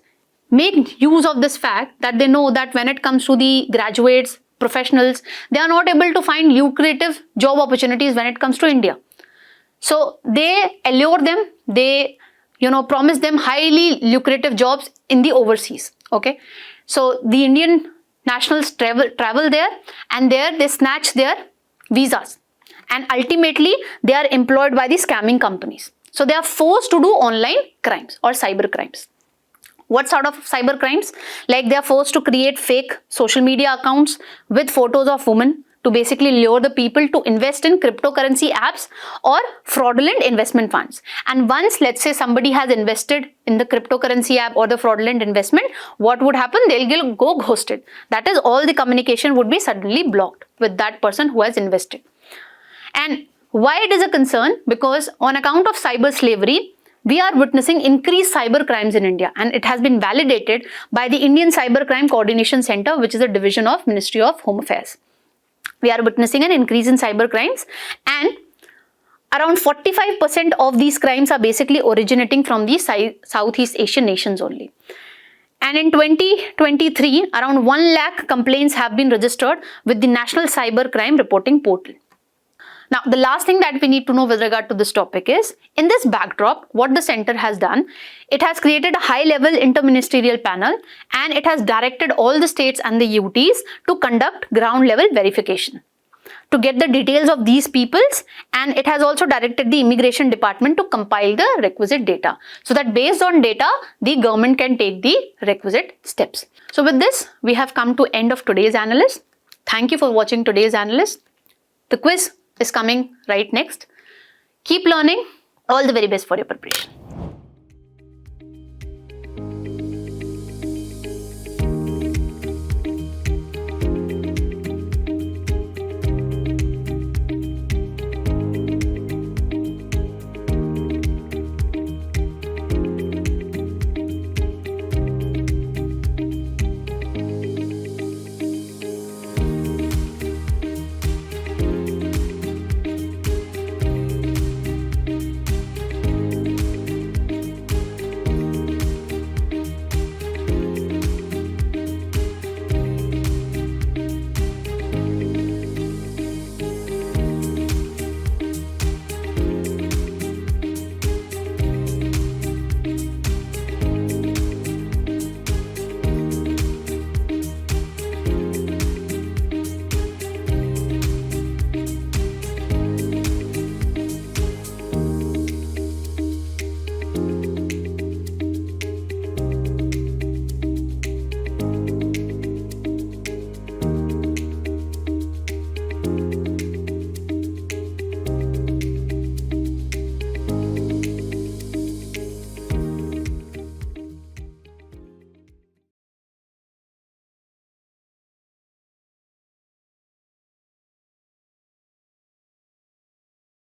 make use of this fact that they know that when it comes to the graduates, professionals, they are not able to find lucrative job opportunities when it comes to India. So they allure them, they promise them highly lucrative jobs in the overseas. Okay, so the Indian nationals travel there, and there they snatch their visas, and ultimately they are employed by the scamming companies. So they are forced to do online crimes or cyber crimes. What sort of cyber crimes? Like they are forced to create fake social media accounts with photos of women to basically lure the people to invest in cryptocurrency apps or fraudulent investment funds. And once, let's say, somebody has invested in the cryptocurrency app or the fraudulent investment, what would happen? They'll go ghosted. That is, all the communication would be suddenly blocked with that person who has invested. And why it is a concern? Because on account of cyber slavery, we are witnessing increased cyber crimes in India, and it has been validated by the Indian Cybercrime Coordination Center, which is a division of Ministry of Home Affairs. We are witnessing an increase in cyber crimes, and around 45% of these crimes are basically originating from the Southeast Asian nations only. And in 2023, around 1 lakh complaints have been registered with the National Cyber Crime Reporting Portal. Now, the last thing that we need to know with regard to this topic is, in this backdrop, what the center has done, it has created a high-level interministerial panel, and it has directed all the states and the UTs to conduct ground-level verification to get the details of these peoples, and it has also directed the Immigration Department to compile the requisite data, so that based on data, the government can take the requisite steps. So with this, we have come to end of today's Analyst. Thank you for watching today's Analyst. The quiz is coming right next. Keep learning. All the very best for your preparation.